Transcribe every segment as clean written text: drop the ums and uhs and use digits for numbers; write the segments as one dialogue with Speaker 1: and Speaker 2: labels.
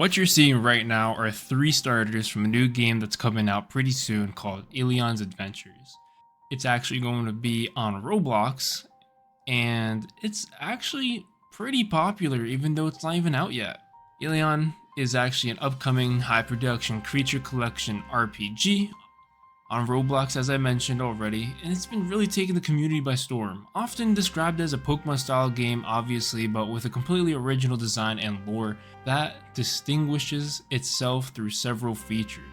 Speaker 1: What you're seeing right now are 3 starters from a new game that's coming out pretty soon called Eleon's Adventures. It's actually going to be on Roblox, and it's actually pretty popular even though it's not even out yet. Eleon is actually an upcoming high production creature collection RPG on Roblox, as I mentioned already, and it's been really taking the community by storm. Often described as a Pokemon style game, obviously, but with a completely original design and lore that distinguishes itself through several features.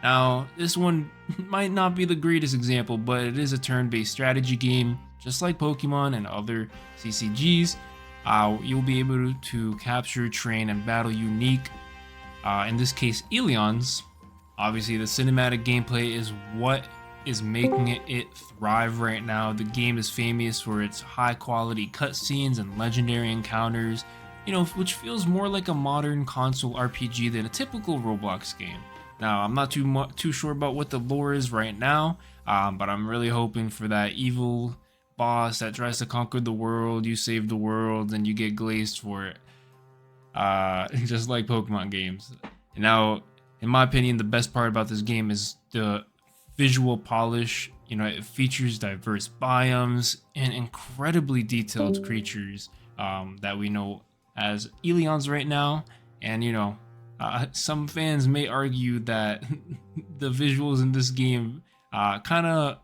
Speaker 1: Now, this one might not be the greatest example, but it is a turn-based strategy game, just like Pokemon and other CCGs. You'll be able to capture, train, and battle unique, in this case, Eleons. Obviously, the cinematic gameplay is what is making it thrive right now. The game is famous for its high-quality cutscenes and legendary encounters, which feels more like a modern console RPG than a typical Roblox game. Now, I'm not too sure about what the lore is right now, but I'm really hoping for that evil boss that tries to conquer the world. You save the world, and you get glazed for it, just like Pokemon games. And now, in my opinion, the best part about this game is the visual polish. It features diverse biomes and incredibly detailed creatures that we know as Eleons right now. And some fans may argue that the visuals in this game kind of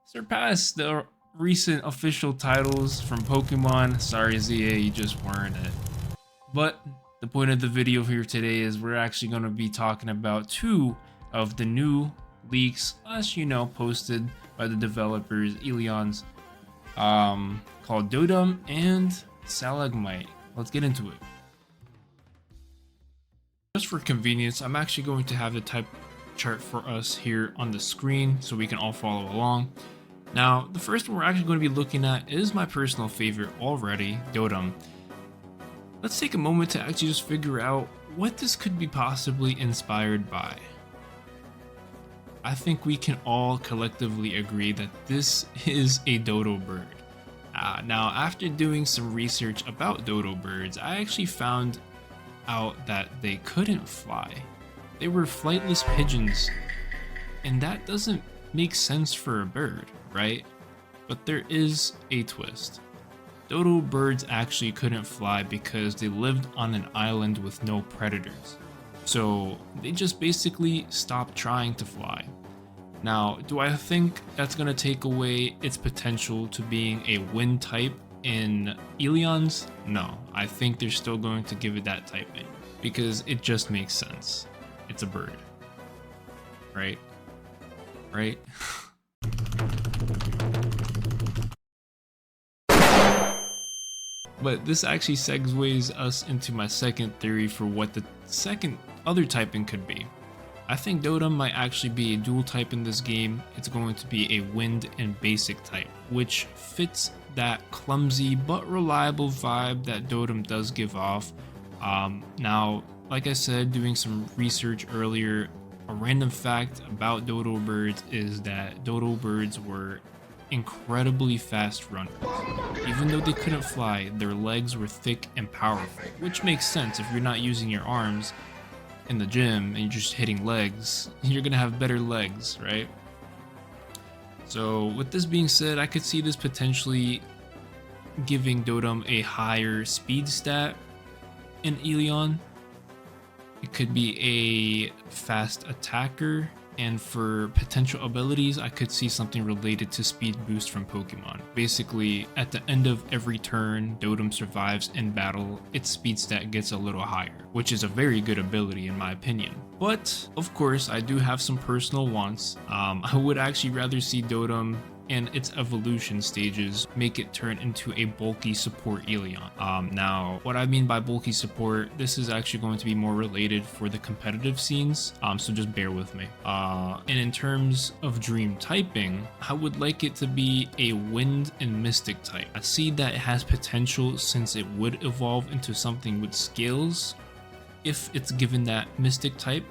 Speaker 1: surpass the recent official titles from Pokemon. Sorry, ZA, you just weren't it. But the point of the video here today is we're actually going to be talking about 2 of the new leaks posted by the developers Eleons, called Dodum and Salagmite. Let's get into it. Just for convenience, I'm actually going to have the type chart for us here on the screen so we can all follow along. Now, the first one we're actually going to be looking at is my personal favorite already, Dodum. Let's take a moment to actually just figure out what this could be possibly inspired by. I think we can all collectively agree that this is a dodo bird. Now, after doing some research about dodo birds, I actually found out that they couldn't fly. They were flightless pigeons, and that doesn't make sense for a bird, right? But there is a twist. Dodo birds actually couldn't fly because they lived on an island with no predators. So they just basically stopped trying to fly. Now, do I think that's going to take away its potential to being a wind type in Eleons? No, I think they're still going to give it that typing because it just makes sense. It's a bird. Right? Right? But this actually segues us into my second theory for what the other typing could be. I think Dodum might actually be a dual type in this game. It's going to be a wind and basic type, which fits that clumsy but reliable vibe that Dodum does give off. Now, like I said, doing some research earlier, a random fact about dodo birds is that dodo birds were incredibly fast runners. Even though they couldn't fly, their legs were thick and powerful, which makes sense. If you're not using your arms in the gym and you're just hitting legs, you're gonna have better legs, right? So with this being said, I could see this potentially giving Dodum a higher speed stat in Eleon. It could be a fast attacker, and for potential abilities, I could see something related to speed boost from Pokemon. Basically, at the end of every turn Dodum survives in battle, its speed stat gets a little higher, which is a very good ability in my opinion. But, of course, I do have some personal wants. I would actually rather see Dodum and its evolution stages make it turn into a bulky support Eleon. Now, what I mean by bulky support, this is actually going to be more related for the competitive scenes, so just bear with me. And in terms of dream typing, I would like it to be a wind and mystic type. I see that it has potential since it would evolve into something with scales if it's given that mystic type.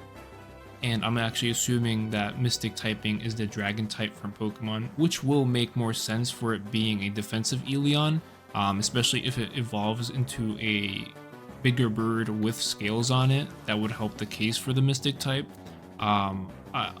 Speaker 1: And I'm actually assuming that Mystic typing is the Dragon type from Pokemon, which will make more sense for it being a defensive Eleon, especially if it evolves into a bigger bird with scales on it that would help the case for the Mystic type. Um, uh,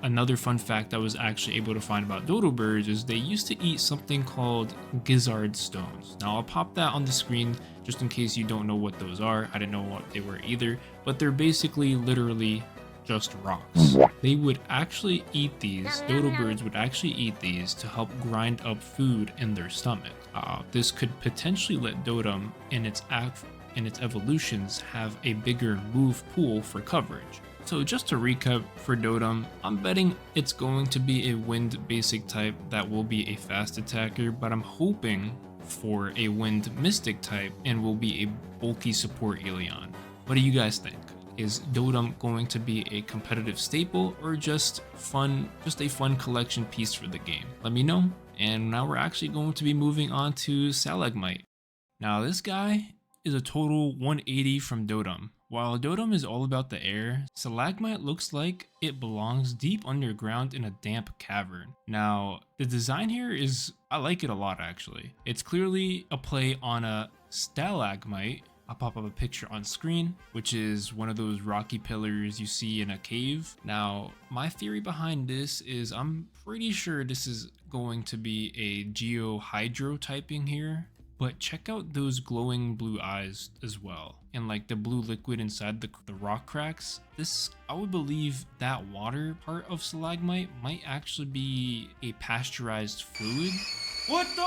Speaker 1: Another fun fact I was actually able to find about dodo birds is they used to eat something called gizzard stones. Now I'll pop that on the screen just in case you don't know what those are. I didn't know what they were either, but they're basically literally just rocks. They would actually eat these, dodo birds would actually eat these to help grind up food in their stomach. This could potentially let Dodum in its evolutions have a bigger move pool for coverage. So just to recap for Dodum, I'm betting it's going to be a wind basic type that will be a fast attacker, but I'm hoping for a wind mystic type and will be a bulky support Eleon. What do you guys think? Is Dodum going to be a competitive staple or just a fun collection piece for the game? Let me know. And now we're actually going to be moving on to Salagmite. Now this guy is a total 180 from Dodum. While Dodum is all about the air, Salagmite looks like it belongs deep underground in a damp cavern. Now, the design here I like it a lot actually. It's clearly a play on a stalagmite. I'll pop up a picture on screen, which is one of those rocky pillars you see in a cave. Now, my theory behind this is I'm pretty sure this is going to be a geo-hydro typing here. But check out those glowing blue eyes as well, and like the blue liquid inside the rock cracks. I would believe that water part of Salagmite might actually be a pasteurized fluid. What the?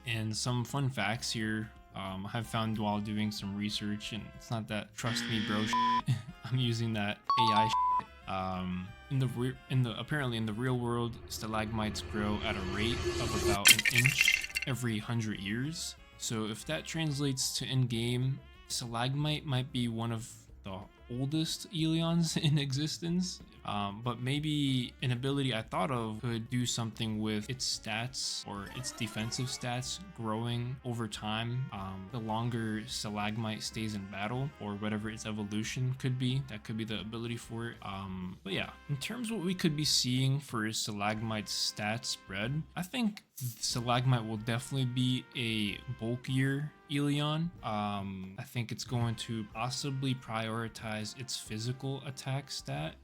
Speaker 1: And some fun facts here I've found while doing some research, and it's not that trust me bro I'm using that AI apparently in the real world, stalagmites grow at a rate of about an inch every 100 years. So if that translates to in-game, Salagmite might be one of the oldest Eleons in existence. But maybe an ability I thought of could do something with its stats or its defensive stats growing over time. The longer Salagmite stays in battle, or whatever its evolution could be, that could be the ability for it. But yeah, in terms of what we could be seeing for Salagmite's stats spread, I think Salagmite will definitely be a bulkier Eleon. I think it's going to possibly prioritize its physical attack stat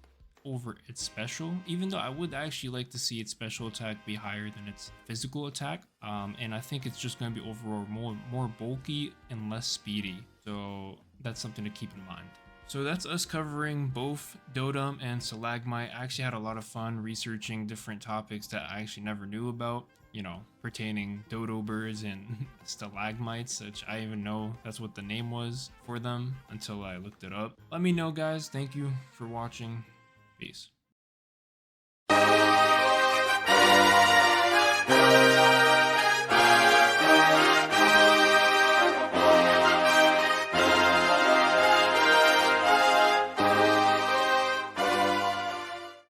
Speaker 1: over its special, even though I would actually like to see its special attack be higher than its physical attack. And I think it's just going to be overall more bulky and less speedy. So that's something to keep in mind. So that's us covering both Dodum and Salagmite. I actually had a lot of fun researching different topics that I actually never knew about, you know, pertaining dodo birds and stalagmites, which I even know that's what the name was for them until I looked it up. Let me know, guys. Thank you for watching. Peace.